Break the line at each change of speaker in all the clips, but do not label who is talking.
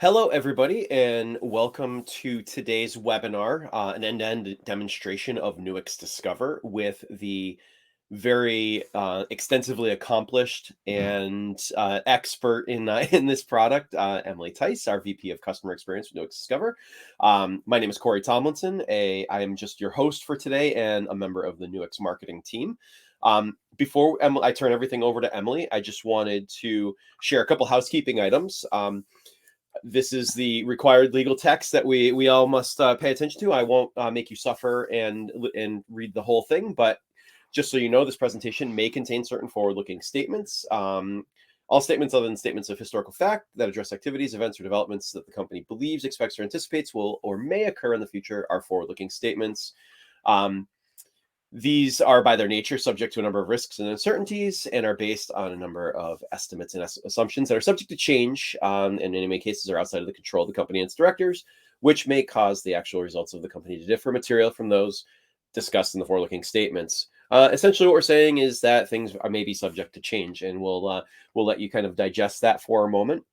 Hello, everybody, and welcome to today's webinar, an end-to-end demonstration of Nuix Discover with the very extensively accomplished and expert in this product, Emily Tice, our VP of Customer Experience with Nuix Discover. My name is Corey Tomlinson. I am just your host for today and a member of the Nuix marketing team. Before I turn everything over to Emily, I just wanted to share a couple housekeeping items. This is the required legal text that we all must pay attention to. I won't make you suffer and read the whole thing, but just so you know, this presentation may contain certain forward-looking statements. All statements other than statements of historical fact that address activities, events, or developments that the company believes, expects, or anticipates will or may occur in the future are forward-looking statements. These are by their nature subject to a number of risks and uncertainties and are based on a number of estimates and assumptions that are subject to change, and in many cases are outside of the control of the company and its directors, which may cause the actual results of the company to differ materially from those discussed in the forward-looking statements. Essentially, what we're saying is that things are maybe subject to change, and we'll let you kind of digest that for a moment.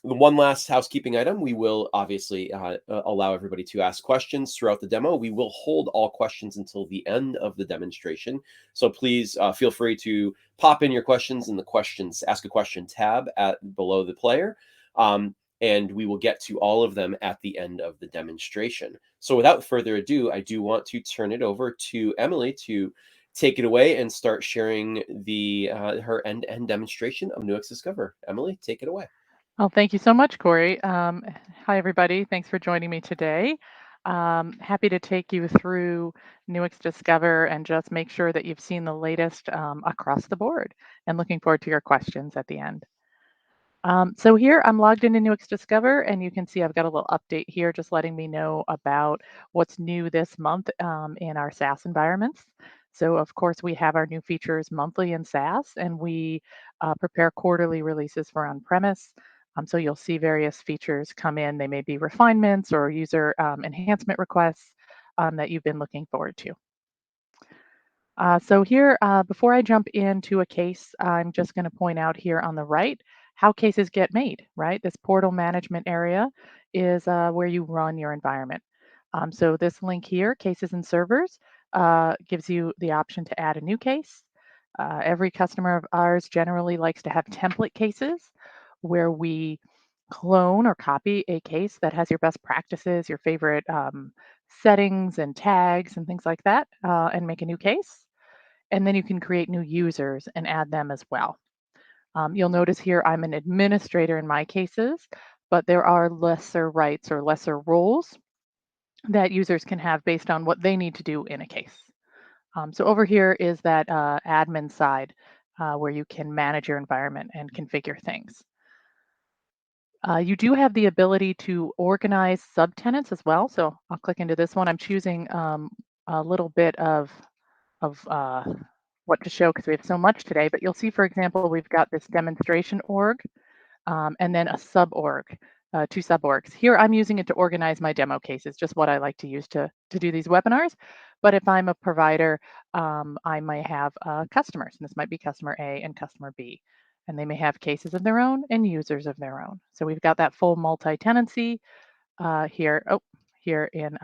The one last housekeeping item, we will obviously allow everybody to ask questions throughout the demo. We will hold all questions until the end of the demonstration. So please feel free to pop in your questions in the questions, ask a question tab below the player. And we will get to all of them at the end of the demonstration. So without further ado, I do want to turn it over to Emily to take it away and start sharing her end-to-end demonstration of Nuix Discover. Emily, take it away.
Well, thank you so much, Corey. Hi, everybody. Thanks for joining me today. Happy to take you through Nuix Discover and just make sure that you've seen the latest across the board, and looking forward to your questions at the end. So here I'm logged into Nuix Discover, and you can see I've got a little update here just letting me know about what's new this month in our SaaS environments. So of course we have our new features monthly in SaaS, and we prepare quarterly releases for on-premise. So you'll see various features come in. They may be refinements or user enhancement requests that you've been looking forward to. So here, before I jump into a case, I'm just going to point out here on the right how cases get made, right? This portal management area is where you run your environment. So this link here, cases and servers, gives you the option to add a new case. Every customer of ours generally likes to have template cases where we clone or copy a case that has your best practices, your favorite settings and tags and things like that, and make a new case. And then you can create new users and add them as well. You'll notice here I'm an administrator in my cases, but there are lesser rights or lesser roles that users can have based on what they need to do in a case. So over here is that admin side where you can manage your environment and configure things. You do have the ability to organize subtenants as well. So I'll click into this one. I'm choosing a little bit of what to show because we have so much today. But you'll see, for example, we've got this demonstration org and then a sub-org, two sub-orgs. Here I'm using it to organize my demo cases, just what I like to use to do these webinars. But if I'm a provider, I might have customers, and this might be customer A and customer B. And they may have cases of their own and users of their own. So we've got that full multi-tenancy here. Oh, here in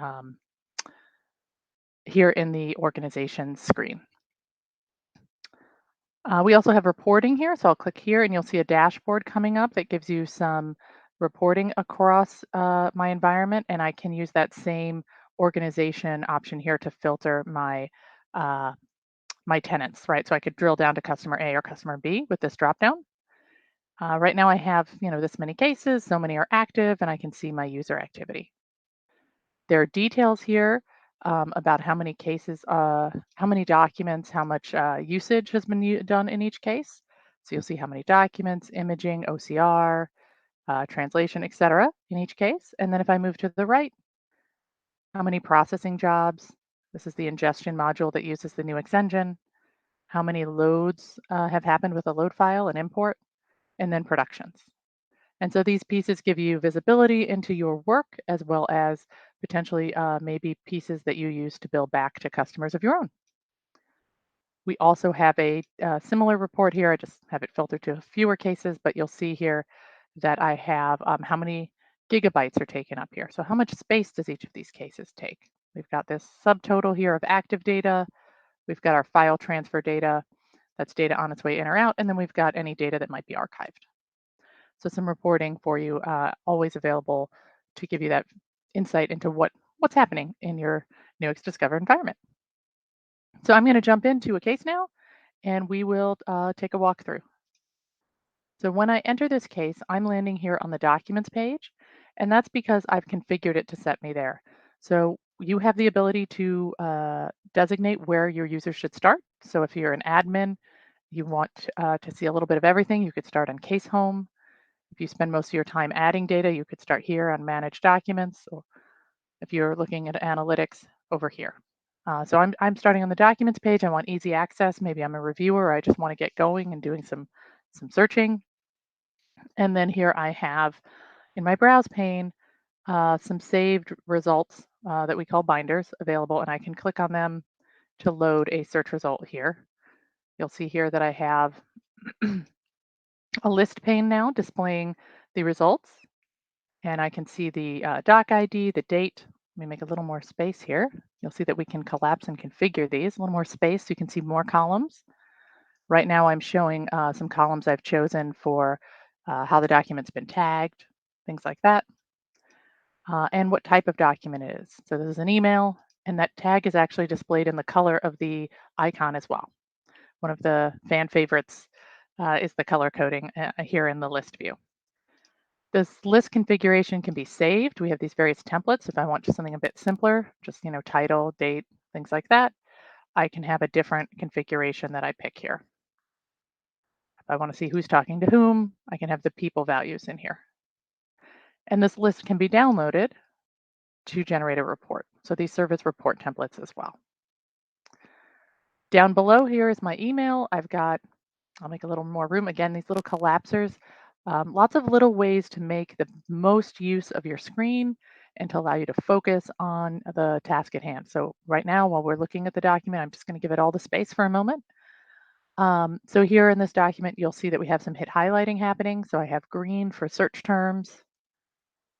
the organization screen. We also have reporting here, so I'll click here and you'll see a dashboard coming up that gives you some reporting across my environment, and I can use that same organization option here to filter my my tenants, right? So I could drill down to customer A or customer B with this dropdown. Right now I have, this many cases, so many are active, and I can see my user activity. There are details here about how many cases, how many documents, how much usage has been done in each case. So you'll see how many documents, imaging, OCR, translation, etc. in each case. And then if I move to the right, how many processing jobs. This is the ingestion module that uses the Nuix engine. How many loads have happened with a load file and import, and then productions. And so these pieces give you visibility into your work as well as potentially maybe pieces that you use to bill back to customers of your own. We also have a similar report here. I just have it filtered to fewer cases, but you'll see here that I have how many gigabytes are taken up here. So how much space does each of these cases take? We've got this subtotal here of active data. We've got our file transfer data. That's data on its way in or out. And then we've got any data that might be archived. So some reporting for you, always available to give you that insight into what's happening in your Nuix Discover environment. So I'm going to jump into a case now, and we will take a walk through. So when I enter this case, I'm landing here on the documents page, and that's because I've configured it to set me there. So you have the ability to designate where your users should start. So if you're an admin, you want to see a little bit of everything, you could start on case home. If you spend most of your time adding data, you could start here on manage documents, or if you're looking at analytics, over here. So I'm starting on the documents page. I want easy access. Maybe I'm a reviewer. I just want to get going and doing some searching. And then here I have in my browse pane some saved results that we call binders available, and I can click on them to load a search result here. You'll see here that I have a list pane now displaying the results, and I can see the doc ID, the date. Let me make a little more space here. You'll see that we can collapse and configure these. A little more space so you can see more columns. Right now I'm showing some columns I've chosen for how the document's been tagged, things like that, and what type of document it is. So this is an email, and that tag is actually displayed in the color of the icon as well. One of the fan favorites is the color coding here in the list view. This list configuration can be saved. We have these various templates. If I want just something a bit simpler, just title, date, things like that, I can have a different configuration that I pick here. If I want to see who's talking to whom, I can have the people values in here. And this list can be downloaded to generate a report. So these serve as report templates as well. Down below here is my email. I'll make a little more room. Again, these little collapsers, lots of little ways to make the most use of your screen and to allow you to focus on the task at hand. So right now, while we're looking at the document, I'm just going to give it all the space for a moment. So here in this document, you'll see that we have some hit highlighting happening. So I have green for search terms.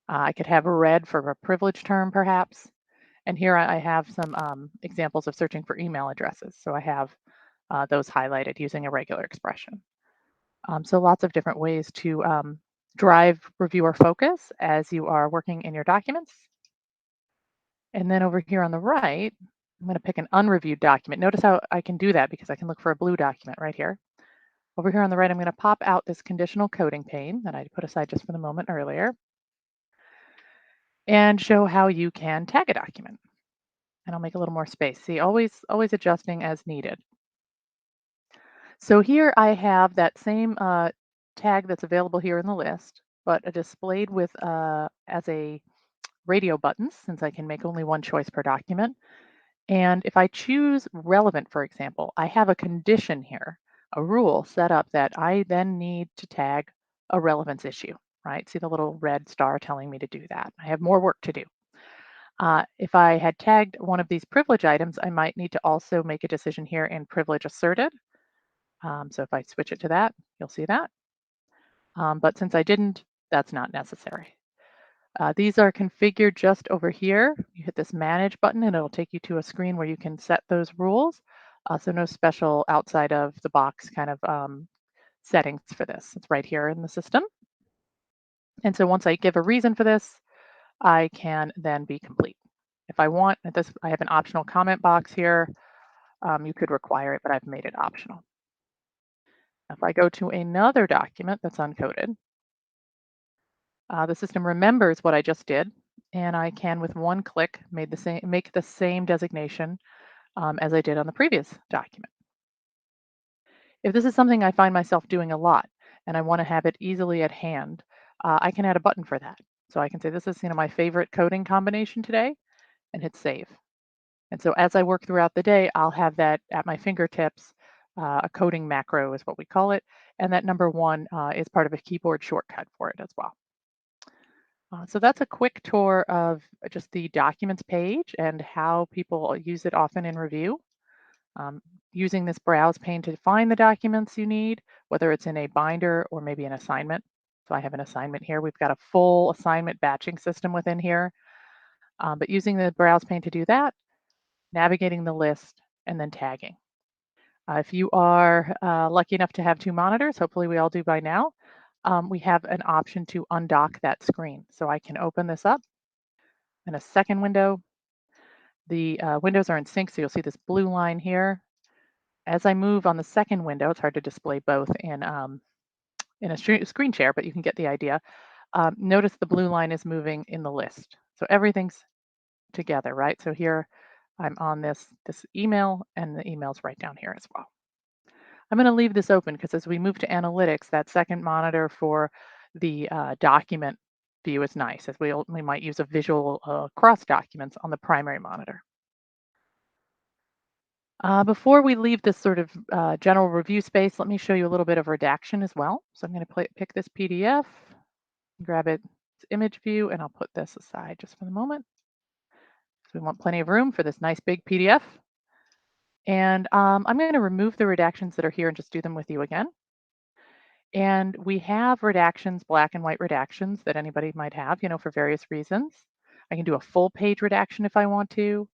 I could have red for a privilege term, perhaps. And here I have some examples of searching for email addresses. So I have those highlighted using a regular expression. So lots of different ways to drive reviewer focus as you are working in your documents. And then over here on the right, I'm going to pick an unreviewed document. Notice how I can do that because I can look for a blue document right here. Over here on the right, I'm going to pop out this conditional coding pane that I put aside just for the moment earlier and show how you can tag a document. And I'll make a little more space. See, always adjusting as needed. So here I have that same tag that's available here in the list, but displayed with as a radio buttons, since I can make only one choice per document. And if I choose relevant, for example, I have a condition here, a rule set up that I then need to tag a relevance issue, right? See the little red star telling me to do that. I have more work to do. If I had tagged one of these privilege items, I might need to also make a decision here in privilege asserted. So if I switch it to that, you'll see that. But since I didn't, that's not necessary. These are configured just over here. You hit this manage button and it'll take you to a screen where you can set those rules. So no special outside of the box kind of settings for this. It's right here in the system. And so once I give a reason for this, I can then be complete. If I want this, I have an optional comment box here. You could require it, but I've made it optional. If I go to another document that's uncoded, the system remembers what I just did, and I can, with one click, make the same designation as I did on the previous document. If this is something I find myself doing a lot and I want to have it easily at hand, I can add a button for that. So I can say, this is my favorite coding combination today, and hit save. And so as I work throughout the day, I'll have that at my fingertips. A coding macro is what we call it. And that number one is part of a keyboard shortcut for it as well. So that's a quick tour of just the documents page and how people use it often in review. Using this browse pane to find the documents you need, whether it's in a binder or maybe an assignment. So I have an assignment here. We've got a full assignment batching system within here, but using the browse pane to do that, navigating the list, and then tagging. If you are lucky enough to have two monitors, hopefully we all do by now, we have an option to undock that screen. So I can open this up in a second window. The windows are in sync, so you'll see this blue line here. As I move on the second window, it's hard to display both in a screen share, but you can get the idea. Notice the blue line is moving in the list. So everything's together, right? So here I'm on this email, and the email's right down here as well. I'm going to leave this open because as we move to analytics, that second monitor for the document view is nice, as we might use a visual cross documents on the primary monitor. Before we leave this sort of general review space, let me show you a little bit of redaction as well. So I'm going to pick this PDF, grab its image view, and I'll put this aside just for the moment. So we want plenty of room for this nice big PDF. And I'm going to remove the redactions that are here and just do them with you again. And we have redactions, black and white redactions that anybody might have, for various reasons. I can do a full page redaction if I want to.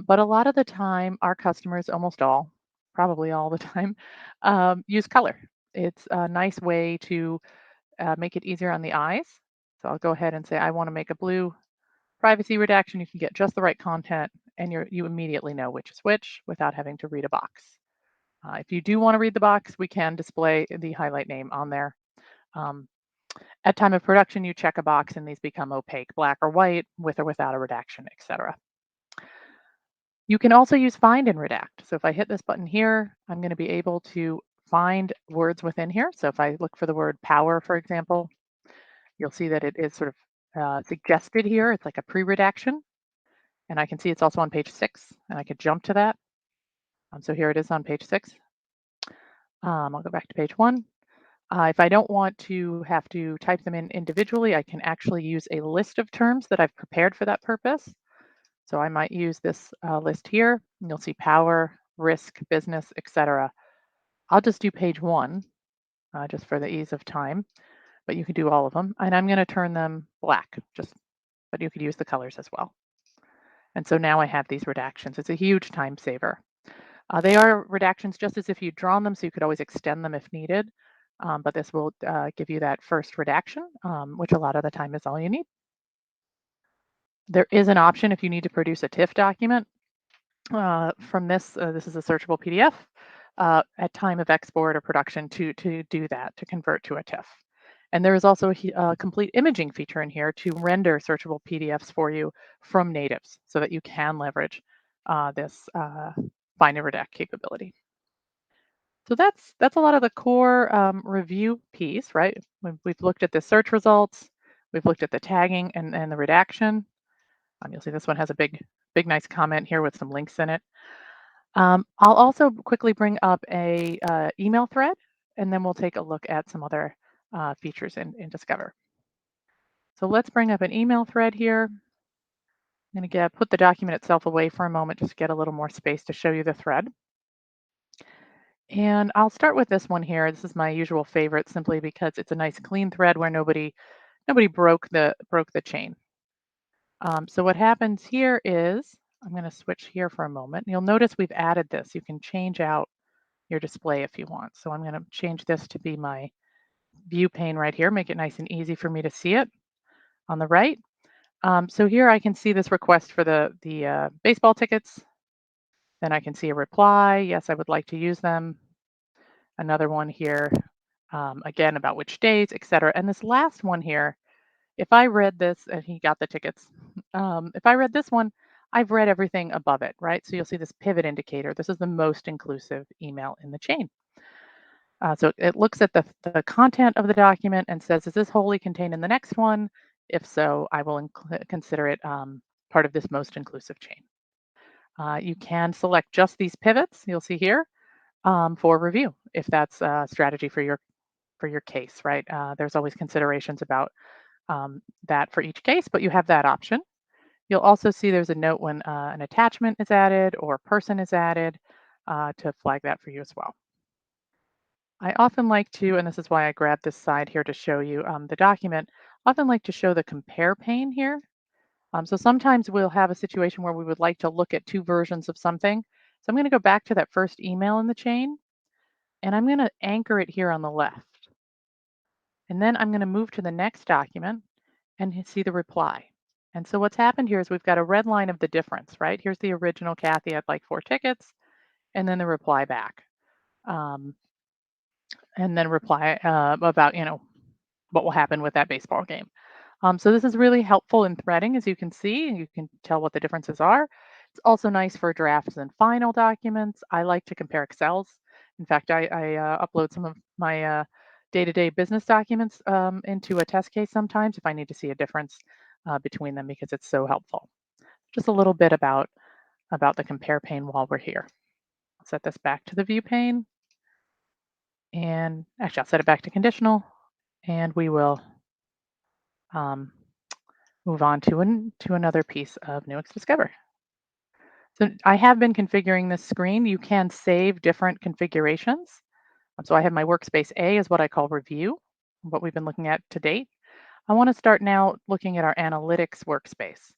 But a lot of the time, our customers, almost all, probably all the time, use color. It's a nice way to make it easier on the eyes. So I'll go ahead and say I want to make a blue privacy redaction. You can get just the right content, and you immediately know which is which without having to read a box. If you do want to read the box, we can display the highlight name on there. Um, at time of production, you check a box and these become opaque, black or white, with or without a redaction, etc. You can also use find and redact. So if I hit this button here, I'm going to be able to find words within here. So if I look for the word power, for example, you'll see that it is sort of suggested here. It's like a pre-redaction. And I can see it's also on page 6, and I could jump to that. So here it is on page 6. I'll go back to page 1. If I don't want to have to type them in individually, I can actually use a list of terms that I've prepared for that purpose. So I might use this list here, and you'll see power, risk, business, etc. I'll just do page 1, just for the ease of time, but you can do all of them. And I'm going to turn them black, but you could use the colors as well. And so now I have these redactions. It's a huge time saver. They are redactions just as if you'd drawn them, so you could always extend them if needed. But this will give you that first redaction, which a lot of the time is all you need. There is an option if you need to produce a TIFF document from this. This is a searchable PDF at time of export or production to do that, to convert to a TIFF. And there is also a complete imaging feature in here to render searchable PDFs for you from natives so that you can leverage this find and redact capability. So that's a lot of the core review piece, right? We've looked at the search results, we've looked at the tagging and the redaction. You'll see this one has a big nice comment here with some links in it. I'll also quickly bring up a email thread, and then we'll take a look at some other features in Discover. So let's bring up an email thread here. I'm going to put the document itself away for a moment, just to get a little more space to show you the thread. And I'll start with this one here. This is my usual favorite, simply because it's a nice clean thread where nobody broke the chain. So what happens here is, I'm going to switch here for a moment. You'll notice we've added this. You can change out your display if you want. So I'm going to change this to be my view pane right here, make it nice and easy for me to see it on the right. So here I can see this request for the baseball tickets. Then I can see a reply. Yes, I would like to use them. Another one here, again, about which days, etc. And this last one here, if I read this, and he got the tickets, if I read this one, I've read everything above it, right? So you'll see this pivot indicator. This is the most inclusive email in the chain. So it looks at the content of the document and says, is this wholly contained in the next one? If so, I will consider it part of this most inclusive chain. You can select just these pivots, you'll see here, for review, if that's a strategy for your case, right? There's always considerations about that for each case, but you have that option. You'll also see there's a note when an attachment is added or person is added to flag that for you as well. I often like to, and this is why I grabbed this side here to show you the document, often like to show the compare pane here. So sometimes we'll have a situation where we would like to look at two versions of something. So I'm going to go back to that first email in the chain, and I'm going to anchor it here on the left. And then I'm going to move to the next document and see the reply. And so what's happened here is we've got a red line of the difference, right? Here's the original Kathy, I'd like 4 tickets, and then the reply back. Um, and then reply about, what will happen with that baseball game. So this is really helpful in threading, as you can see, and you can tell what the differences are. It's also nice for drafts and final documents. I like to compare Excels. In fact, I upload some of my day-to-day business documents into a test case sometimes if I need to see a difference between them because it's so helpful. Just a little bit about the compare pane while we're here. I'll set this back to the view pane, and actually I'll set it back to conditional, and we will um, move on to another piece of Nuix Discover. So I have been configuring this screen. You can save different configurations. So I have my workspace A is what I call review, what we've been looking at to date. I want to start now looking at our analytics workspace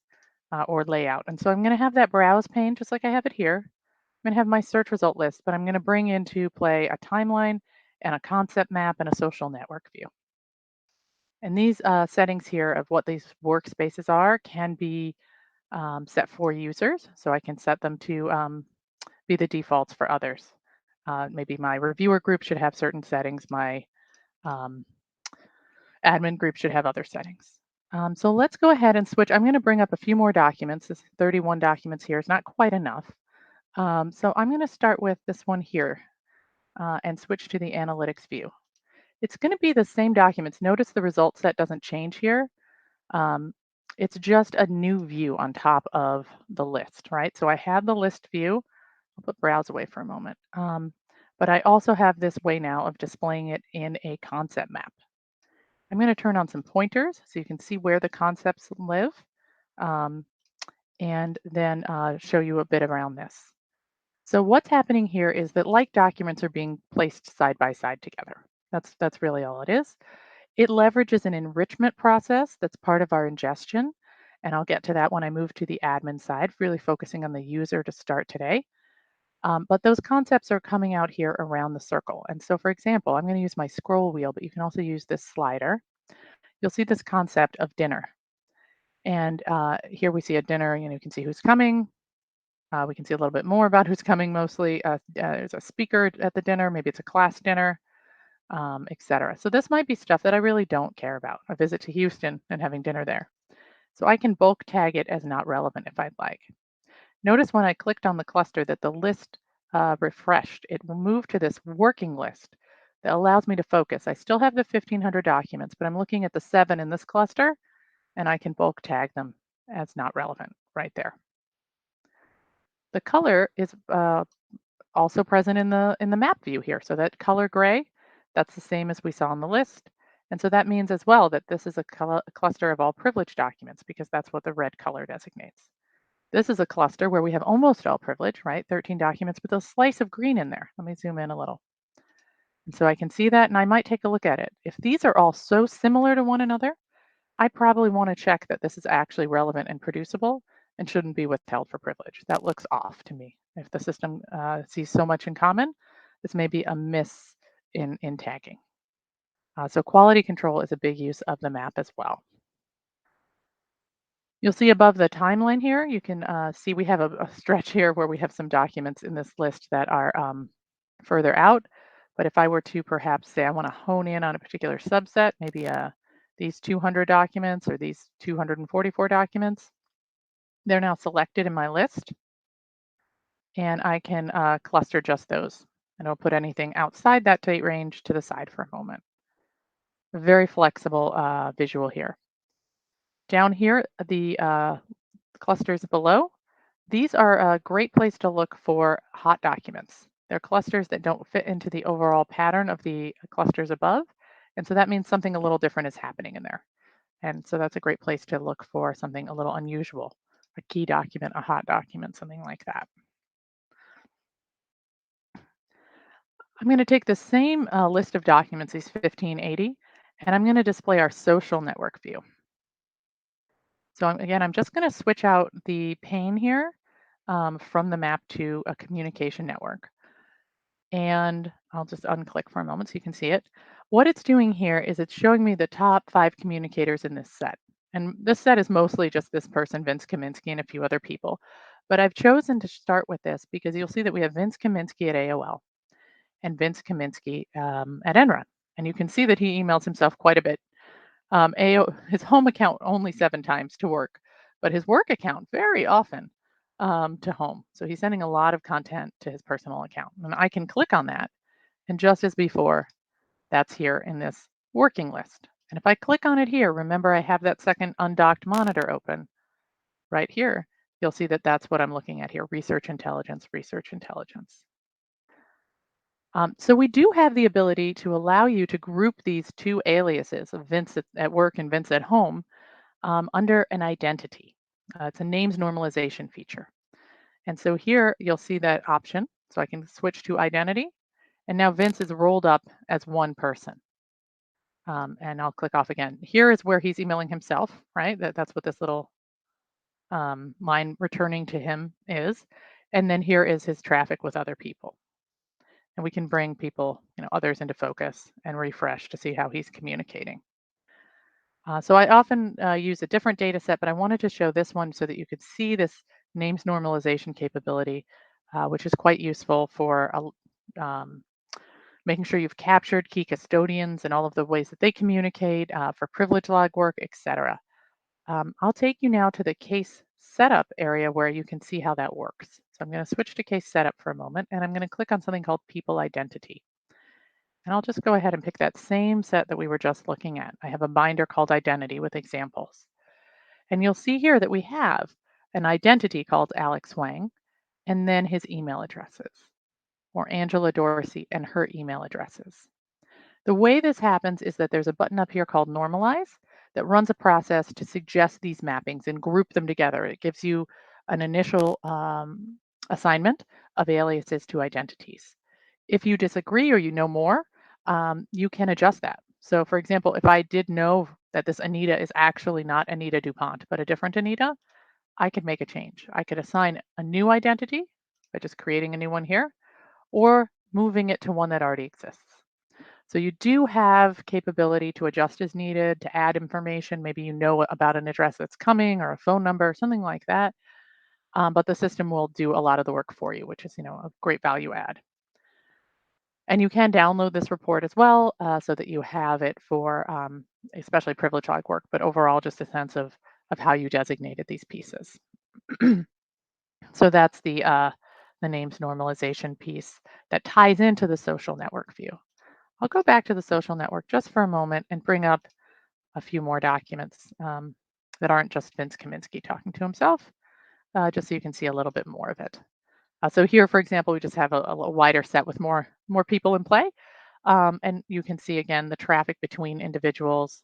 or layout. And so I'm going to have that browse pane just like I have it here. I'm going to have my search result list, but I'm going to bring into play a timeline and a concept map and a social network view. And these settings here of what these workspaces are can be set for users. So I can set them to be the defaults for others. Maybe my reviewer group should have certain settings. My um, admin group should have other settings. So let's go ahead and switch. I'm going to bring up a few more documents. This 31 documents here is not quite enough. So I'm going to start with this one here and switch to the analytics view. It's going to be the same documents. Notice the result set doesn't change here. Um, it's just a new view on top of the list, right? So I have the list view. I'll put browse away for a moment. But I also have this way now of displaying it in a concept map. I'm going to turn on some pointers so you can see where the concepts live, um, and then show you a bit around this. So what's happening here is that like documents are being placed side by side together. That's really all it is. It leverages an enrichment process that's part of our ingestion. And I'll get to that when I move to the admin side, really focusing on the user to start today. But those concepts are coming out here around the circle. And so, for example, I'm going to use my scroll wheel, but you can also use this slider. You'll see this concept of dinner. And here we see a dinner, you can see who's coming. We can see a little bit more about who's coming mostly. There's a speaker at the dinner, maybe it's a class dinner, etc. So this might be stuff that I really don't care about. A visit to Houston and having dinner there. So I can bulk tag it as not relevant if I'd like. Notice when I clicked on the cluster that the list refreshed. It will move to this working list that allows me to focus. I still have the 1,500 documents, but I'm looking at the 7 in this cluster, and I can bulk tag them as not relevant right there. The color is also present in the map view here. So that color gray, that's the same as we saw on the list. And so that means as well that this is a cluster of all privileged documents because that's what the red color designates. This is a cluster where we have almost all privilege, right? 13 documents with a slice of green in there. Let me zoom in a little. And so I can see that and I might take a look at it. If these are all so similar to one another, I probably want to check that this is actually relevant and producible and shouldn't be withheld for privilege. That looks off to me. If the system sees so much in common, this may be a miss in tagging. So quality control is a big use of the map as well. You'll see above the timeline here, you can see we have a stretch here where we have some documents in this list that are further out. But if I were to perhaps say I want to hone in on a particular subset, maybe these 200 documents or these 244 documents, they're now selected in my list. And I can cluster just those. And I'll put anything outside that date range to the side for a moment. Very flexible visual here. Down here, the clusters below, these are a great place to look for hot documents. They're clusters that don't fit into the overall pattern of the clusters above. And so that means something a little different is happening in there. And so that's a great place to look for something a little unusual, a key document, a hot document, something like that. I'm going to take the same list of documents, these 1580, and I'm going to display our social network view. So again, I'm just going to switch out the pane here from the map to a communication network. And I'll just unclick for a moment so you can see it. What it's doing here is it's showing me the top 5 communicators in this set. And this set is mostly just this person, Vince Kaminsky, and a few other people. But I've chosen to start with this because you'll see that we have Vince Kaminsky at AOL and Vince Kaminsky at Enron. And you can see that he emails himself quite a bit. His home account only 7 times to work, but his work account very often to home. So he's sending a lot of content to his personal account. And I can click on that. And just as before, that's here in this working list. And if I click on it here, remember I have that second undocked monitor open right here. You'll see that that's what I'm looking at here, research intelligence, research intelligence. So we do have the ability to allow you to group these two aliases of Vince at work and Vince at home under an identity. It's a names normalization feature. And so here you'll see that option. So I can switch to identity. And now Vince is rolled up as one person. And I'll click off again. Here is where he's emailing himself, right? That's what this little line returning to him is. And then here is his traffic with other people. And we can bring people, others into focus and refresh to see how he's communicating. So I often use a different data set, but I wanted to show this one so that you could see this names normalization capability, which is quite useful for making sure you've captured key custodians and all of the ways that they communicate for privilege log work, etc. I'll take you now to the case setup area where you can see how that works. So I'm going to switch to case setup for a moment, and I'm going to click on something called people identity. And I'll just go ahead and pick that same set that we were just looking at. I have a binder called identity with examples. And you'll see here that we have an identity called Alex Wang, and then his email addresses, or Angela Dorsey and her email addresses. The way this happens is that there's a button up here called Normalize that runs a process to suggest these mappings and group them together. It gives you an initial assignment of aliases to identities. If you disagree or you know more, you can adjust that. So for example, if I did know that this Anita is actually not Anita DuPont, but a different Anita, I could make a change. I could assign a new identity by just creating a new one here, or moving it to one that already exists. So you do have capability to adjust as needed, to add information. Maybe you know about an address that's coming or a phone number, something like that. But the system will do a lot of the work for you, which is, a great value add. And you can download this report as well so that you have it for especially privilege log work, but overall just a sense of how you designated these pieces. So that's the names normalization piece that ties into the social network view. I'll go back to the social network just for a moment and bring up a few more documents that aren't just Vince Kaminsky talking to himself, just so you can see a little bit more of it. So here, for example, we just have a wider set with more people in play. And you can see, again, the traffic between individuals.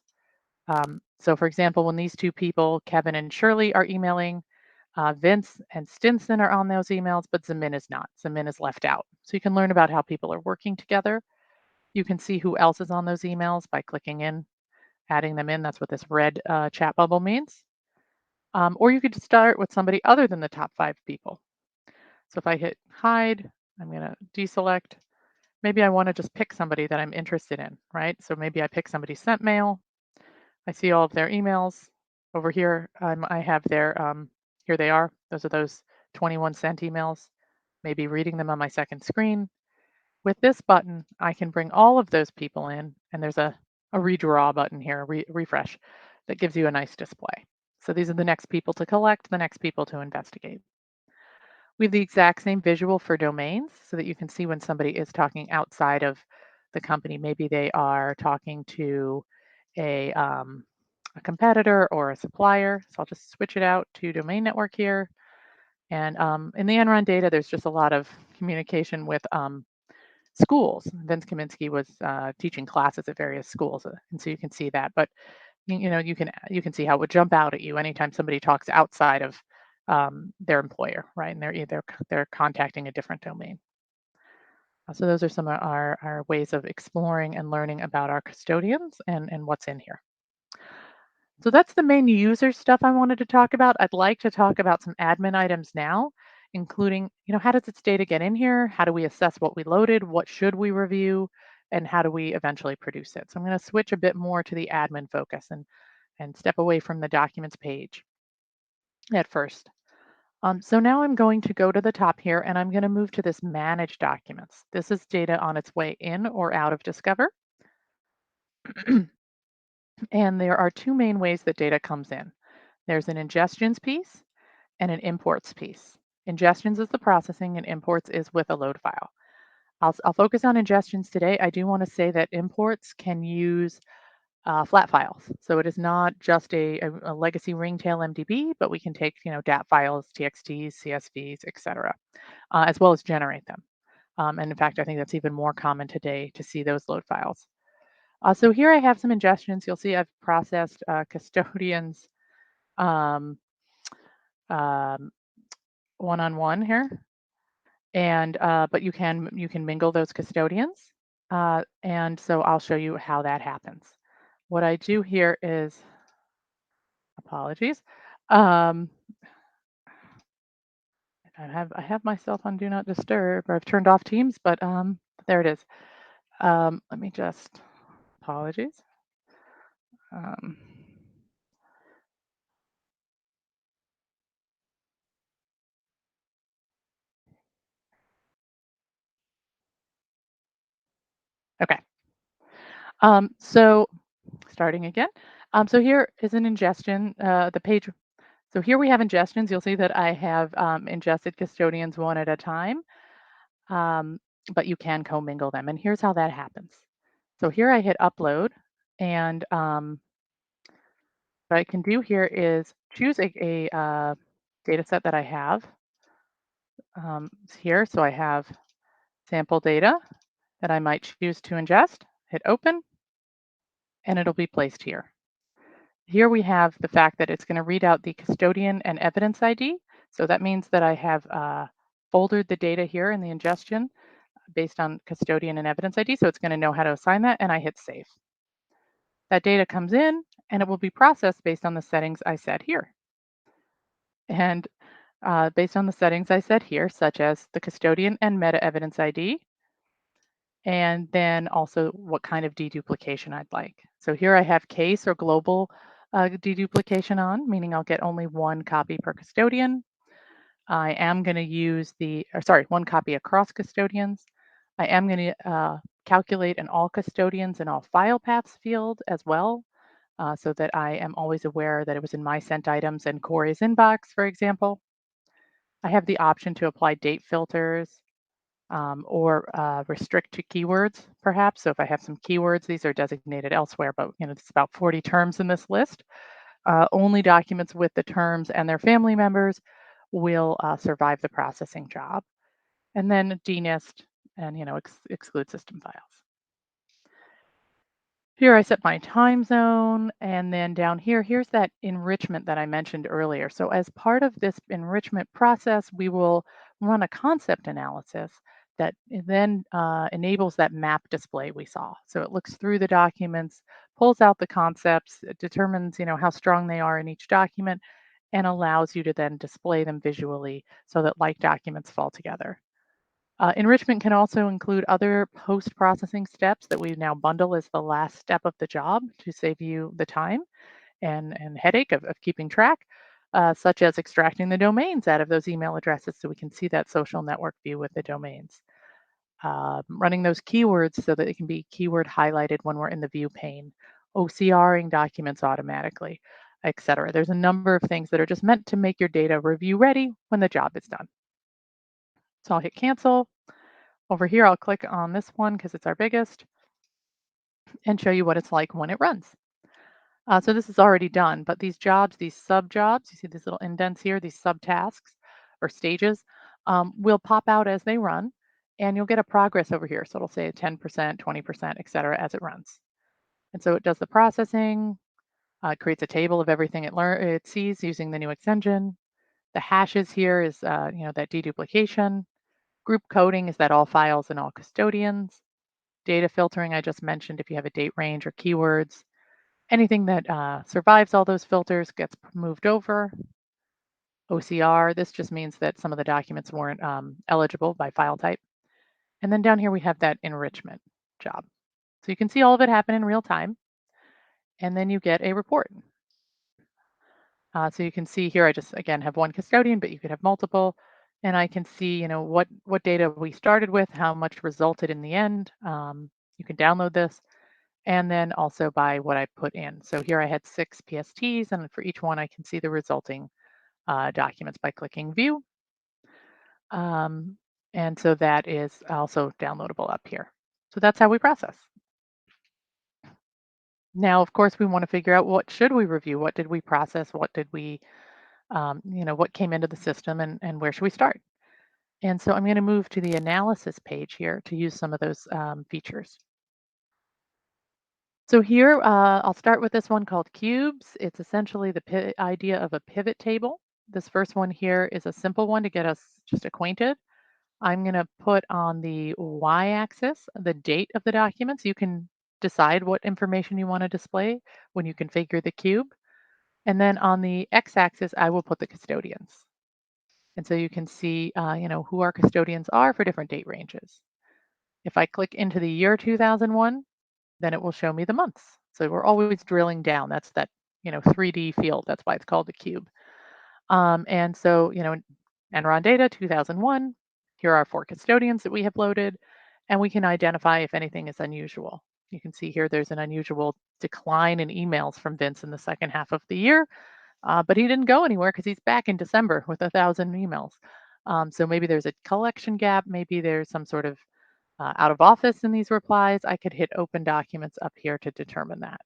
So for example, when these two people, Kevin and Shirley, are emailing, Vince and Stinson are on those emails, but Zamin is not. Zamin is left out. So you can learn about how people are working together. You can see who else is on those emails by clicking in, adding them in. That's what this red chat bubble means. Or you could start with somebody other than the top 5 people. So if I hit hide, I'm going to deselect. Maybe I want to just pick somebody that I'm interested in, right? So maybe I pick somebody sent mail. I see all of their emails. Over here, I have their, here they are. Those are those 21 sent emails. Maybe reading them on my second screen. With this button, I can bring all of those people in, and there's a redraw button here, refresh, that gives you a nice display. So these are the next people to collect, the next people to investigate. We have the exact same visual for domains so that you can see when somebody is talking outside of the company. Maybe they are talking to a competitor or a supplier. So I'll just switch it out to domain network here. And in the Enron data, there's just a lot of communication with schools. Vince Kaminsky was teaching classes at various schools, and so you can see that. But you can see how it would jump out at you anytime somebody talks outside of their employer, right? And they're contacting a different domain. So those are some of our ways of exploring and learning about our custodians and what's in here. So that's the main user stuff I wanted to talk about. I'd like to talk about some admin items now, including, how does its data get in here? How do we assess what we loaded? What should we review? And how do we eventually produce it? So I'm going to switch a bit more to the admin focus and step away from the documents page at first. So now I'm going to go to the top here and I'm going to move to this manage documents. This is data on its way in or out of Discover. And there are two main ways that data comes in. There's an ingestions piece and an imports piece. Ingestions is the processing and imports is with a load file. I'll focus on ingestions today. I do want to say that imports can use flat files. So it is not just a legacy ringtail MDB, but we can take, DAT files, TXTs, CSVs, etc., as well as generate them. And in fact, I think that's even more common today to see those load files. So here I have some ingestions. You'll see I've processed custodians um, um, one-on-one here. And but you can mingle those custodians, and so I'll show you how that happens. What I do here is, apologies, um, I have myself on do not disturb, or I've turned off Teams, but there it is. Let me just, apologies. Um, okay. So starting again. So here is an ingestion. The page. So here we have ingestions. You'll see that I have ingested custodians one at a time. um, but you can commingle them. And here's how that happens. So here I hit upload, and what I can do here is choose a data set that I have here. So I have sample data that I might choose to ingest, hit open, and it'll be placed here. Here we have the fact that it's going to read out the custodian and evidence ID. So that means that I have foldered the data here in the ingestion based on custodian and evidence ID. So it's going to know how to assign that, and I hit save. That data comes in and it will be processed based on the settings I set here. And based on the settings I set here, such as the custodian and meta evidence ID, and then also what kind of deduplication I'd like. So here I have case or global deduplication on, meaning I'll get only one copy per custodian. I am going to use one copy across custodians. I am going to calculate an all custodians and all file paths field as well, so that I am always aware that it was in my sent items and Corey's inbox, for example. I have the option to apply date filters or restrict to keywords, perhaps. So if I have some keywords, these are designated elsewhere, but it's about 40 terms in this list. Only documents with the terms and their family members will survive the processing job. And then denist and exclude system files. Here I set my time zone, and then down here, here's that enrichment that I mentioned earlier. So as part of this enrichment process, we will run a concept analysis that then enables that map display we saw. So it looks through the documents, pulls out the concepts, it determines how strong they are in each document, and allows you to then display them visually so that like documents fall together. Enrichment can also include other post-processing steps that we now bundle as the last step of the job to save you the time and headache of keeping track, such as extracting the domains out of those email addresses so we can see that social network view with the domains. Running those keywords so that they can be keyword highlighted when we're in the view pane, OCRing documents automatically, etc. There's a number of things that are just meant to make your data review ready when the job is done. So I'll hit cancel. Over here, I'll click on this one because it's our biggest and show you what it's like when it runs. So this is already done, but these jobs, these sub jobs, you see these little indents here, these subtasks or stages, will pop out as they run, and you'll get a progress over here. So it'll say 10%, 20%, et cetera, as it runs. And so it does the processing, creates a table of everything it sees using the Nuix engine. The hashes here is that deduplication. Group coding is that all files and all custodians. Data filtering, I just mentioned, if you have a date range or keywords. Anything that survives all those filters gets moved over. OCR, this just means that some of the documents weren't eligible by file type. And then down here we have that enrichment job. So you can see all of it happen in real time, and then you get a report. So you can see here, I just, again, have one custodian, but you could have multiple. And I can see, what data we started with, how much resulted in the end. You can download this. And then also by what I put in. So here I had 6 PSTs, and for each one, I can see the resulting documents by clicking View. And so that is also downloadable up here. So that's how we process. Now, of course, we want to figure out what should we review? What did we process? What did we, what came into the system, and where should we start? And so I'm going to move to the analysis page here to use some of those features. So here, I'll start with this one called cubes. It's essentially the idea of a pivot table. This first one here is a simple one to get us just acquainted. I'm going to put on the y-axis the date of the documents. You can decide what information you want to display when you configure the cube. And then on the x-axis, I will put the custodians. And so you can see, who our custodians are for different date ranges. If I click into the year 2001, then it will show me the months. So we're always drilling down. That's that, 3D field. That's why it's called a cube. And so, Enron data 2001, here are 4 custodians that we have loaded, and we can identify if anything is unusual. You can see here there's an unusual decline in emails from Vince in the second half of the year, but he didn't go anywhere because he's back in December with 1,000 emails. So maybe there's a collection gap, maybe there's some sort of out of office in these replies. I could hit open documents up here to determine that.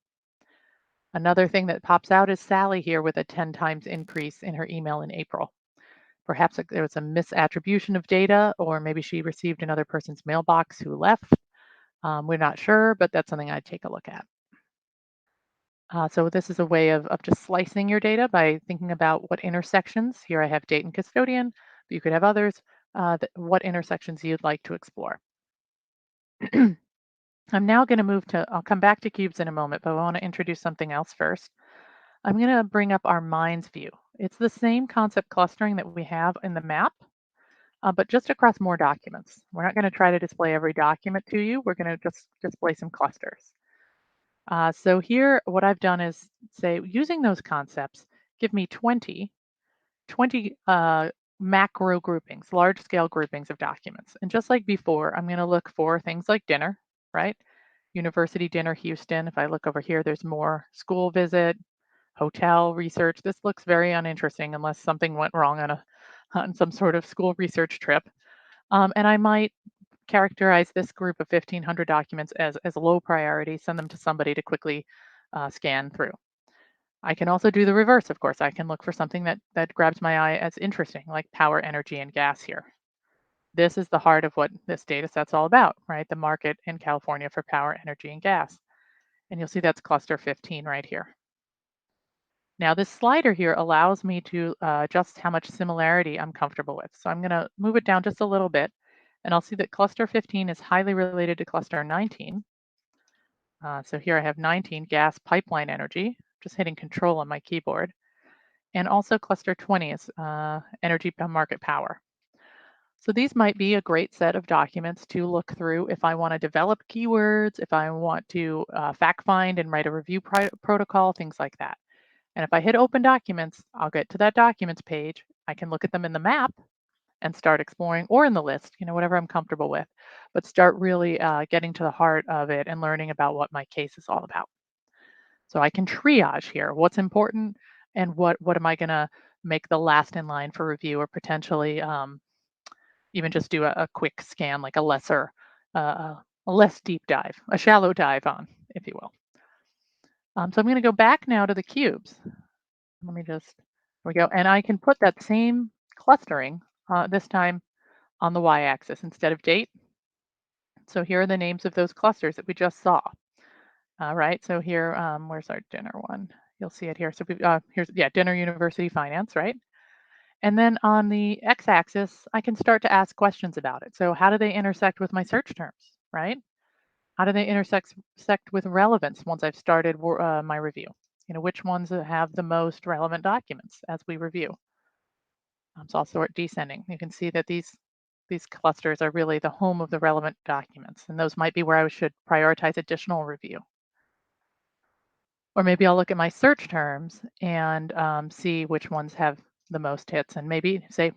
Another thing that pops out is Sally here with a 10 times increase in her email in April. Perhaps there was a misattribution of data, or maybe she received another person's mailbox who left. We're not sure, but that's something I'd take a look at. So this is a way of just slicing your data by thinking about what intersections. Here I have date and custodian, but you could have others. What intersections you'd like to explore. I'm now going to move to, I'll come back to cubes in a moment, but I want to introduce something else first. I'm going to bring up our Minds view. It's the same concept clustering that we have in the map, but just across more documents. We're not going to try to display every document to you. We're going to just display some clusters. So here, what I've done is say, using those concepts, give me 20 macro groupings, large scale groupings of documents. And just like before, I'm going to look for things like dinner, right? University dinner, Houston. If I look over here, there's more school visit, hotel research. This looks very uninteresting unless something went wrong on some sort of school research trip. And I might characterize this group of 1,500 documents as low priority, send them to somebody to quickly scan through. I can also do the reverse, of course. I can look for something that grabs my eye as interesting, like power, energy, and gas here. This is the heart of what this data set's all about, right? The market in California for power, energy, and gas. And you'll see that's cluster 15 right here. Now this slider here allows me to adjust how much similarity I'm comfortable with. So I'm going to move it down just a little bit, and I'll see that cluster 15 is highly related to cluster 19. So here I have 19, gas pipeline energy, just hitting control on my keyboard. And also cluster 20 is energy market power. So these might be a great set of documents to look through if I want to develop keywords, if I want to fact find and write a review protocol, things like that. And if I hit open documents, I'll get to that documents page. I can look at them in the map and start exploring, or in the list, whatever I'm comfortable with, but start really getting to the heart of it and learning about what my case is all about. So I can triage here what's important and what am I going to make the last in line for review, or potentially even just do a quick scan, like a less deep dive, a shallow dive on, if you will. So I'm going to go back now to the cubes. Let me just, there we go. And I can put that same clustering this time on the y-axis instead of date. So here are the names of those clusters that we just saw. Right, so here, where's our dinner one? You'll see it here. So here's, dinner, university, finance, right? And then on the x-axis, I can start to ask questions about it. So how do they intersect with my search terms, right? How do they intersect with relevance once I've started my review? Which ones have the most relevant documents as we review? So I'll sort descending. You can see that these clusters are really the home of the relevant documents, and those might be where I should prioritize additional review. Or maybe I'll look at my search terms and see which ones have the most hits, and maybe say,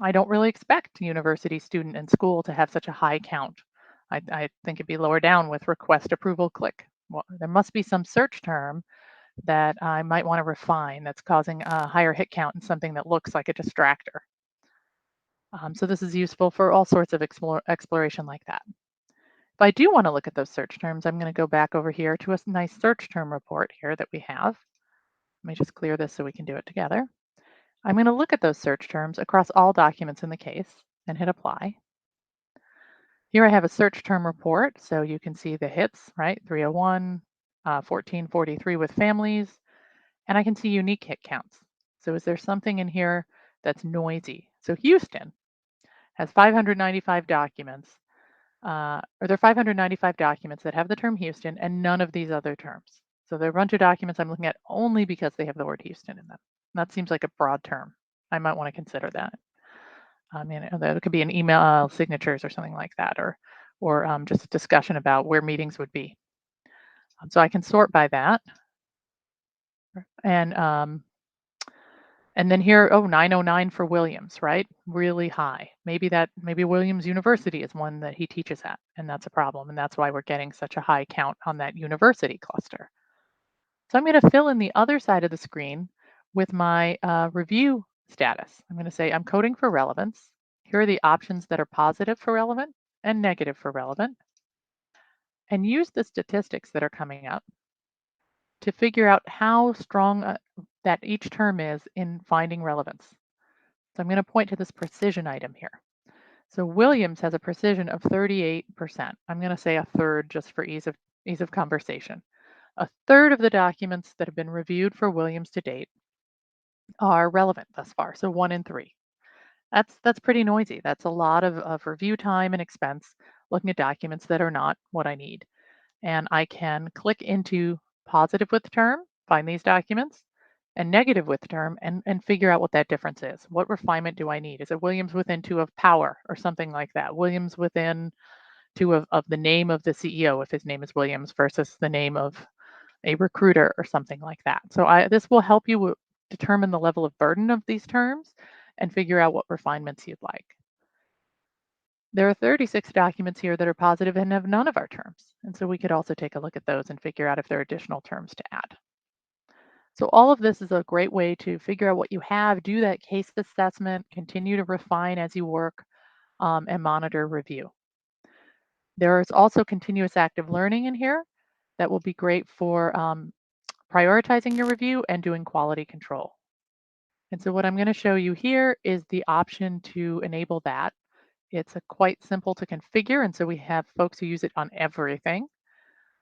I don't really expect university student in school to have such a high count. I think it'd be lower down with request approval click. Well, there must be some search term that I might want to refine that's causing a higher hit count in something that looks like a distractor. So this is useful for all sorts of exploration like that. If I do want to look at those search terms, I'm going to go back over here to a nice search term report here that we have. Let me just clear this so we can do it together. I'm going to look at those search terms across all documents in the case and hit apply. Here I have a search term report, so you can see the hits, right? 301, 1443 with families, and I can see unique hit counts. So is there something in here that's noisy? So Houston has 595 documents, or there are 595 documents that have the term Houston and none of these other terms. So there are a bunch of documents I'm looking at only because they have the word Houston in them. That seems like a broad term. I might want to consider that. There could be an email signatures or something like that, or just a discussion about where meetings would be. So I can sort by that, and then here, 909 for Williams, right? Really high. Maybe Williams University is one that he teaches at, and that's a problem, and that's why we're getting such a high count on that university cluster. So I'm going to fill in the other side of the screen with my review status. I'm going to say I'm coding for relevance. Here are the options that are positive for relevant and negative for relevant, and use the statistics that are coming up to figure out how strong that each term is in finding relevance. So I'm going to point to this precision item here. So Williams has a precision of 38%. I'm going to say a third just for ease of conversation. A third of the documents that have been reviewed for Williams to date are relevant thus far, so 1 in 3. That's pretty noisy. That's a lot of review time and expense looking at documents that are not what I need. And I can click into positive with term, find these documents, and negative with term, and figure out what that difference is. What refinement do I need? Is it Williams within 2 of power or something like that? Williams within 2 of the name of the CEO, if his name is Williams, versus the name of a recruiter or something like that. So this will help you determine the level of burden of these terms and figure out what refinements you'd like. There are 36 documents here that are positive and have none of our terms. And so we could also take a look at those and figure out if there are additional terms to add. So all of this is a great way to figure out what you have, do that case assessment, continue to refine as you work, and monitor review. There is also continuous active learning in here that will be great for prioritizing your review and doing quality control. And so what I'm going to show you here is the option to enable that. It's quite simple to configure, and so we have folks who use it on everything.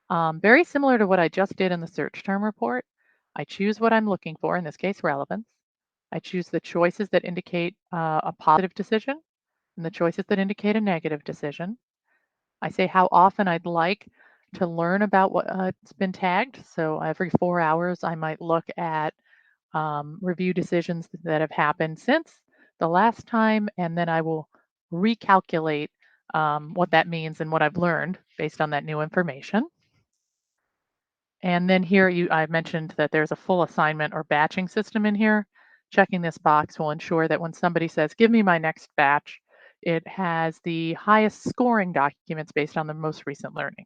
Very similar to what I just did in the search term report. I choose what I'm looking for, in this case, relevance. I choose the choices that indicate a positive decision and the choices that indicate a negative decision. I say how often I'd like to learn about what's been tagged. So every 4 hours, I might look at review decisions that have happened since the last time, and then I will recalculate what that means and what I've learned based on that new information. And then here I mentioned that there's a full assignment or batching system in here. Checking this box will ensure that when somebody says, give me my next batch, it has the highest scoring documents based on the most recent learning.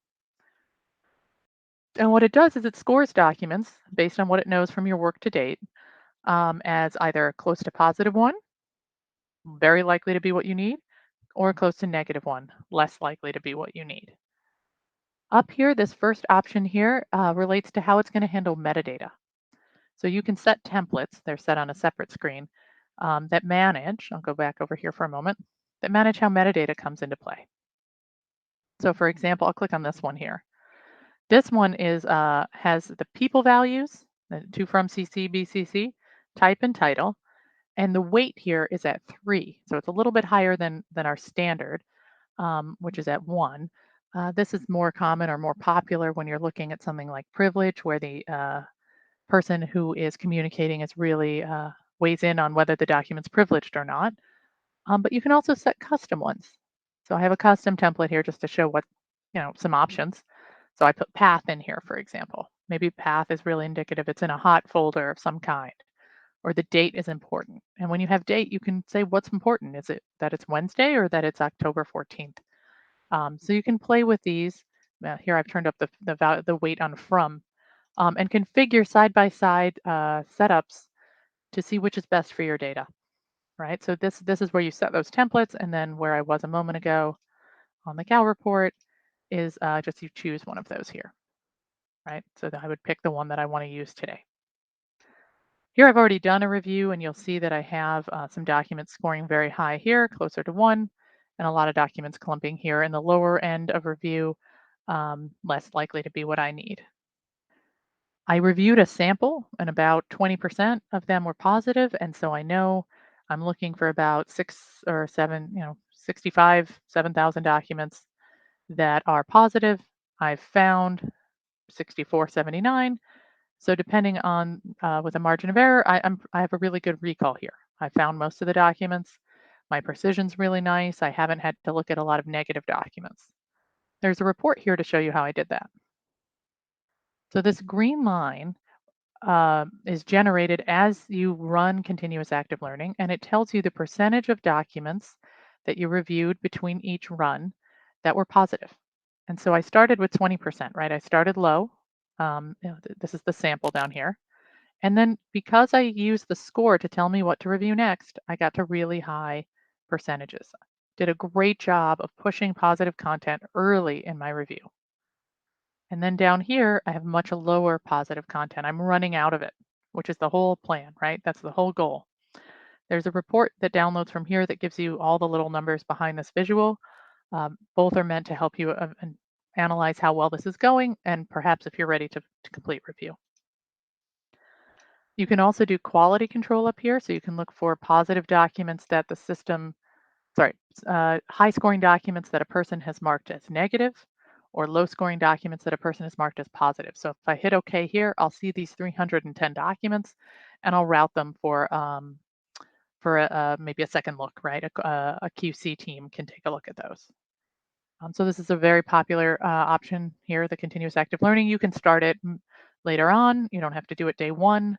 And what it does is it scores documents based on what it knows from your work to date as either close to +1, very likely to be what you need, or close to -1, less likely to be what you need. Up here, this first option here relates to how it's going to handle metadata. So you can set templates, they're set on a separate screen, that manage, I'll go back over here for a moment, that manage how metadata comes into play. So for example, I'll click on this one here. This one has the people values, to from CC, BCC, type and title, And the weight here is at 3. So it's a little bit higher than our standard, which is at 1. This is more common or more popular when you're looking at something like privilege, where the person who is communicating is really weighs in on whether the document's privileged or not. But you can also set custom ones. So I have a custom template here just to show what, some options. So I put path in here, for example. Maybe path is really indicative. It's in a hot folder of some kind, or the date is important. And when you have date, you can say what's important. Is it that it's Wednesday or that it's October 14th? So you can play with these. Here I've turned up the weight on from, and configure side-by-side setups to see which is best for your data, right? So this is where you set those templates, and then where I was a moment ago on the Cal report is just you choose one of those here, right? So that I would pick the one that I want to use today. Here I've already done a review, and you'll see that I have some documents scoring very high here, closer to 1, and a lot of documents clumping here in the lower end of review, less likely to be what I need. I reviewed a sample, and about 20% of them were positive, and so I know I'm looking for about 6 or 7, 65, 7,000 documents that are positive. I've found 6479. So depending on with a margin of error, I have a really good recall here. I found most of the documents. My precision's really nice. I haven't had to look at a lot of negative documents. There's a report here to show you how I did that. So this green line is generated as you run continuous active learning, and it tells you the percentage of documents that you reviewed between each run that were positive. And so I started with 20%, right? I started low. This is the sample down here. And then because I used the score to tell me what to review next, I got to really high percentages. Did a great job of pushing positive content early in my review. And then down here, I have much lower positive content. I'm running out of it, which is the whole plan, right? That's the whole goal. There's a report that downloads from here that gives you all the little numbers behind this visual. Both are meant to help you analyze how well this is going, and perhaps if you're ready to complete review. You can also do quality control up here, so you can look for positive documents that the system, high scoring documents that a person has marked as negative, or low scoring documents that a person has marked as positive. So if I hit OK here, I'll see these 310 documents, and I'll route them for maybe a second look, right? A QC team can take a look at those. So this is a very popular option here, the continuous active learning. You can start it later on. You don't have to do it day one.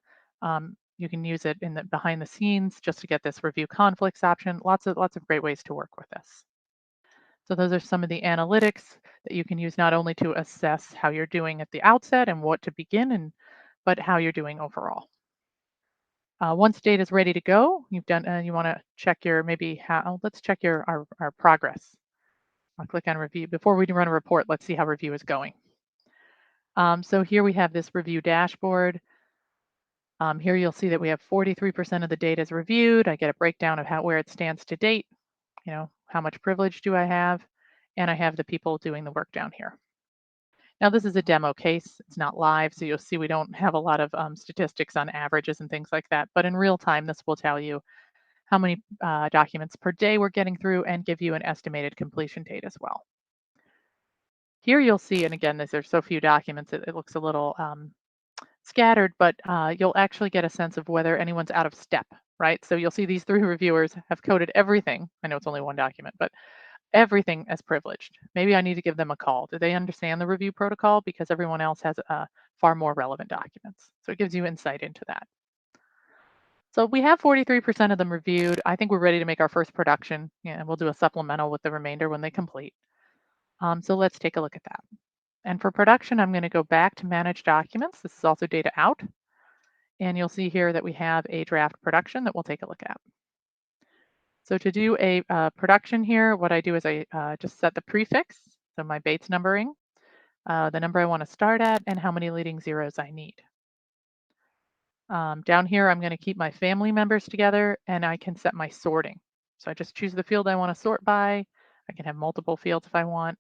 You can use it in the behind the scenes just to get this review conflicts option. Lots of great ways to work with this. So those are some of the analytics that you can use not only to assess how you're doing at the outset and what to begin, but how you're doing overall. Once data is ready to go, you want to check your let's check our progress. I'll click on review. Before we run a report, let's see how review is going. So here we have this review dashboard. Here you'll see that we have 43% of the data is reviewed. I get a breakdown of where it stands to date. How much privilege do I have? And I have the people doing the work down here. Now this is a demo case. It's not live, so you'll see we don't have a lot of statistics on averages and things like that. But in real time, this will tell you how many documents per day we're getting through and give you an estimated completion date as well. Here you'll see, and again, there's so few documents, it looks a little scattered, but you'll actually get a sense of whether anyone's out of step, right? So you'll see these 3 reviewers have coded everything. I know it's only one document, but everything as privileged. Maybe I need to give them a call. Do they understand the review protocol? Because everyone else has far more relevant documents. So it gives you insight into that. So we have 43% of them reviewed. I think we're ready to make our first production, and we'll do a supplemental with the remainder when they complete. So let's take a look at that. And for production, I'm going to go back to manage documents. This is also data out. And you'll see here that we have a draft production that we'll take a look at. So to do a production here, what I do is I just set the prefix, so my Bates numbering, the number I want to start at, and how many leading zeros I need. Down here, I'm going to keep my family members together, and I can set my sorting. So I just choose the field I want to sort by. I can have multiple fields if I want.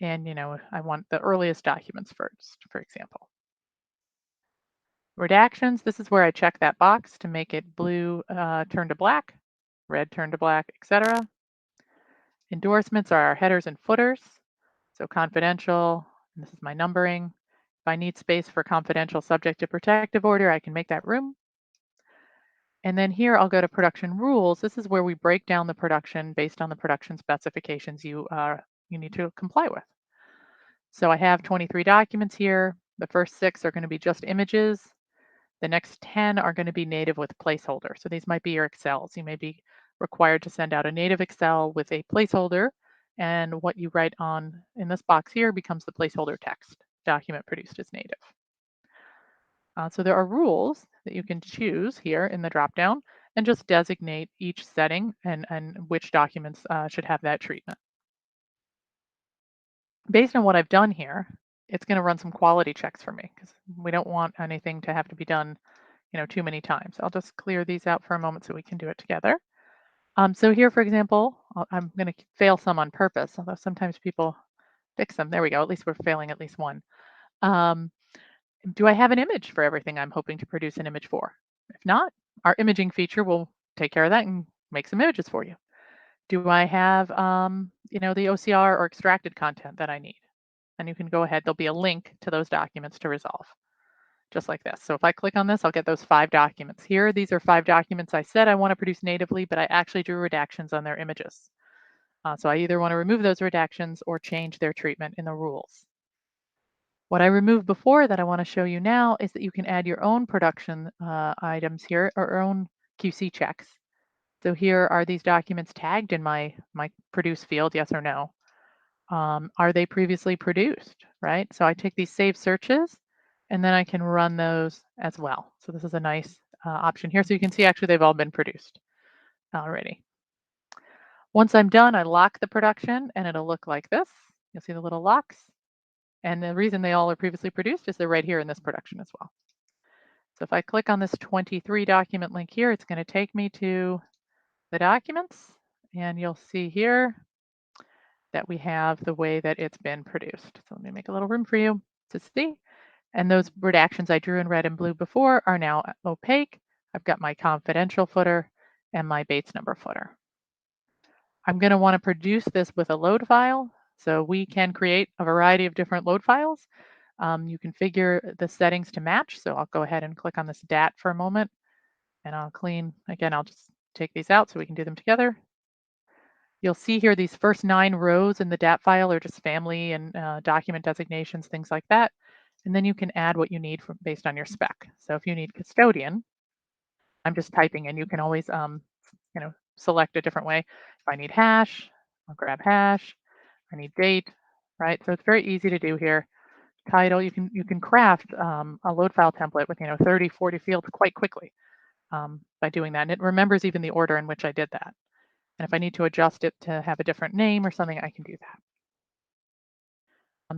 And, I want the earliest documents first, for example. Redactions, this is where I check that box to make it blue turn to black, red turn to black, etc. Endorsements are our headers and footers. So confidential, and this is my numbering. If I need space for confidential subject to protective order, I can make that room. And then here I'll go to production rules. This is where we break down the production based on the production specifications you need to comply with. So I have 23 documents here. The first 6 are going to be just images. The next 10 are going to be native with placeholder. So these might be your Excels. You may be required to send out a native Excel with a placeholder, and what you write on in this box here becomes the placeholder text, document produced as native. So there are rules that you can choose here in the dropdown and just designate each setting and which documents should have that treatment. Based on what I've done here, it's going to run some quality checks for me because we don't want anything to have to be done too many times. I'll just clear these out for a moment so we can do it together. So here, for example, I'm going to fail some on purpose, although sometimes people fix them. There we go. At least we're failing at least one. Um, do I have an image for everything I'm hoping to produce an image for? If not, our imaging feature will take care of that and make some images for you. Do I have, the OCR or extracted content that I need? And you can go ahead. There'll be a link to those documents to resolve, just like this. So if I click on this, I'll get those 5 documents here. These are 5 documents I said I want to produce natively, but I actually drew redactions on their images. So I either want to remove those redactions or change their treatment in the rules. What I removed before that I want to show you now is that you can add your own production items here or own QC checks. So here are these documents tagged in my produce field, yes or no. Are they previously produced, right? So I take these save searches and then I can run those as well. So this is a nice option here. So you can see actually they've all been produced already. Once I'm done, I lock the production and it'll look like this. You'll see the little locks. And the reason they all are previously produced is they're right here in this production as well. So if I click on this 23 document link here, it's going to take me to the documents. And you'll see here that we have the way that it's been produced. So let me make a little room for you to see. And those redactions I drew in red and blue before are now opaque. I've got my confidential footer and my Bates number footer. I'm going to want to produce this with a load file. So we can create a variety of different load files. You configure the settings to match. So I'll go ahead and click on this DAT for a moment and I'll I'll just take these out so we can do them together. You'll see here these first 9 rows in the DAT file are just family and document designations, things like that. And then you can add what you need based on your spec. So if you need custodian, I'm just typing in. You can always, select a different way. If I need hash, I'll grab hash. I need date, right? So it's very easy to do here. Title, you can craft a load file template with 30, 40 fields quite quickly by doing that. And it remembers even the order in which I did that. And if I need to adjust it to have a different name or something, I can do that.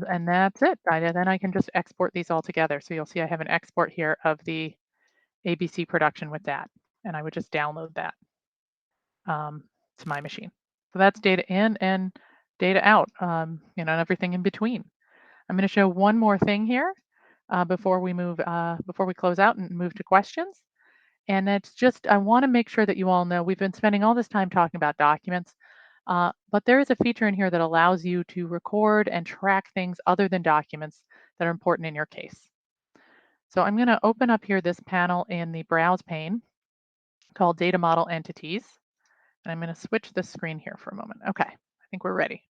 And that's it. Then I can just export these all together. So you'll see I have an export here of the ABC production with that. And I would just download that to my machine. So that's data in and data out, and everything in between. I'm going to show one more thing here before we close out and move to questions. And it's just, I want to make sure that you all know we've been spending all this time talking about documents, but there is a feature in here that allows you to record and track things other than documents that are important in your case. So I'm going to open up here this panel in the Browse pane called Data Model Entities. And I'm going to switch the screen here for a moment. Okay, I think we're ready.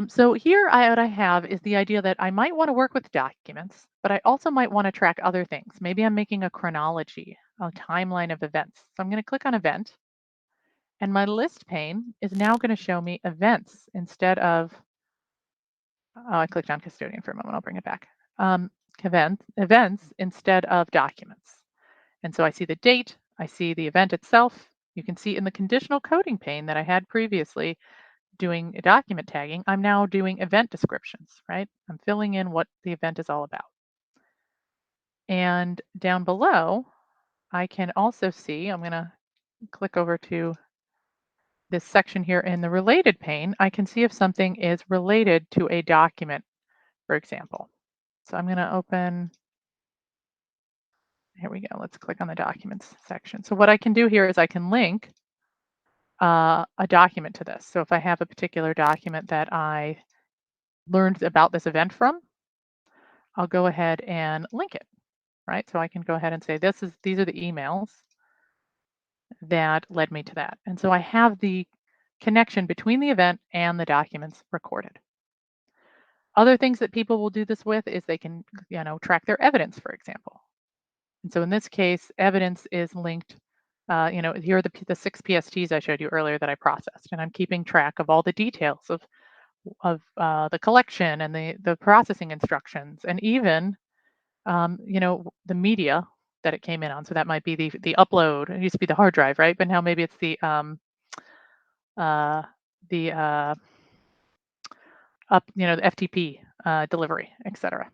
So here what I have is the idea that I might want to work with documents, but I also might want to track other things. Maybe I'm making a chronology, a timeline of events. So I'm going to click on event, and my list pane is now going to show me events instead of, I clicked on custodian for a moment, I'll bring it back. Events instead of documents. And so I see the date, I see the event itself. You can see in the conditional coding pane that I had previously, doing document tagging, I'm now doing event descriptions, right? I'm filling in what the event is all about. And down below, I can also see, I'm going to click over to this section here in the related pane. I can see if something is related to a document, for example. So I'm going to open Here we go. Let's click on the documents section. So what I can do here is I can link a document to this. So if I have a particular document that I learned about this event from, I'll go ahead and link it, right? So I can go ahead and say these are the emails that led me to that. And so I have the connection between the event and the documents recorded. Other things that people will do this with is they can, track their evidence, for example. And so in this case, evidence is linked. Here are the 6 PSTs I showed you earlier that I processed, and I'm keeping track of all the details of the collection and the processing instructions, and even the media that it came in on. So that might be the upload. It used to be the hard drive, right? But now maybe it's uh, the the FTP delivery, etc.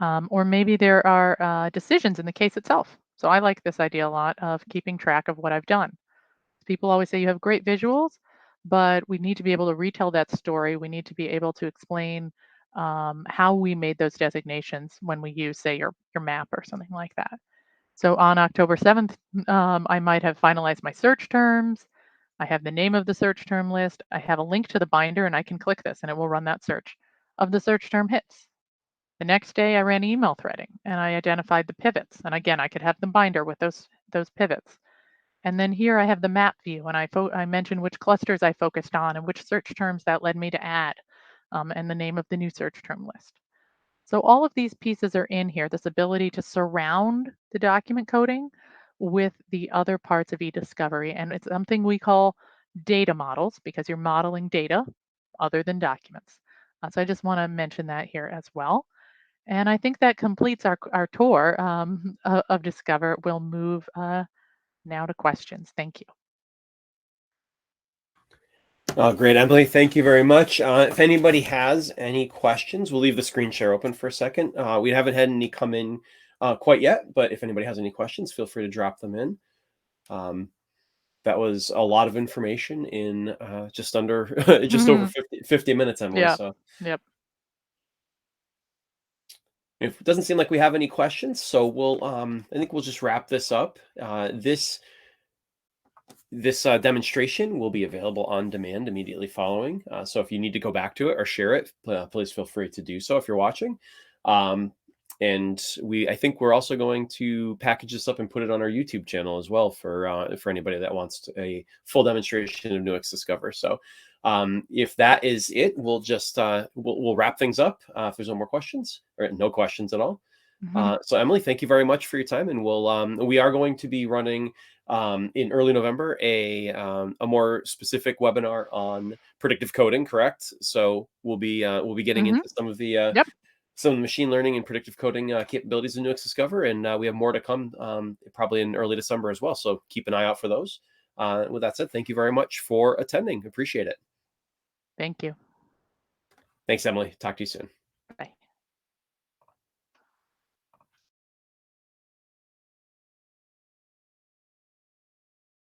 Or maybe there are decisions in the case itself. So I like this idea a lot of keeping track of what I've done. People always say you have great visuals, but we need to be able to retell that story. We need to be able to explain how we made those designations when we use, say, your map or something like that. So on October 7th, I might have finalized my search terms. I have the name of the search term list. I have a link to the binder, and I can click this, and it will run that search of the search term hits. The next day, I ran email threading, and I identified the pivots. And again, I could have the binder with those pivots. And then here I have the map view, and I mentioned which clusters I focused on and which search terms that led me to add, and the name of the new search term list. So all of these pieces are in here, this ability to surround the document coding with the other parts of eDiscovery. And it's something we call data models because you're modeling data other than documents. So I just want to mention that here as well. And I think that completes our tour of Discover. We'll move now to questions. Thank you.
Oh, great, Emily. Thank you very much. If anybody has any questions, we'll leave the screen share open for a second. We haven't had any come in quite yet, but if anybody has any questions, feel free to drop them in. That was a lot of information in just under, just over 50 minutes, Emily.
Yeah.
So
Yep.
it doesn't seem like we have any questions, so I think we'll just wrap this up. This demonstration will be available on demand immediately following. So if you need to go back to it or share it, please feel free to do so if you're watching. And I think we're also going to package this up and put it on our YouTube channel as well for anybody that wants a full demonstration of Nuix Discover. So if that is it, we'll just we'll wrap things up. If there's no more questions or no questions at all. So Emily, thank you very much for your time, and we are going to be running in early November a more specific webinar on predictive coding. Correct. So we'll be getting into some of the
Yep.
machine learning and predictive coding capabilities in Nuix Discover, and we have more to come probably in early December as well. So keep an eye out for those. With that said, thank you very much for attending. Appreciate it.
Thank you.
Thanks, Emily. Talk to you soon.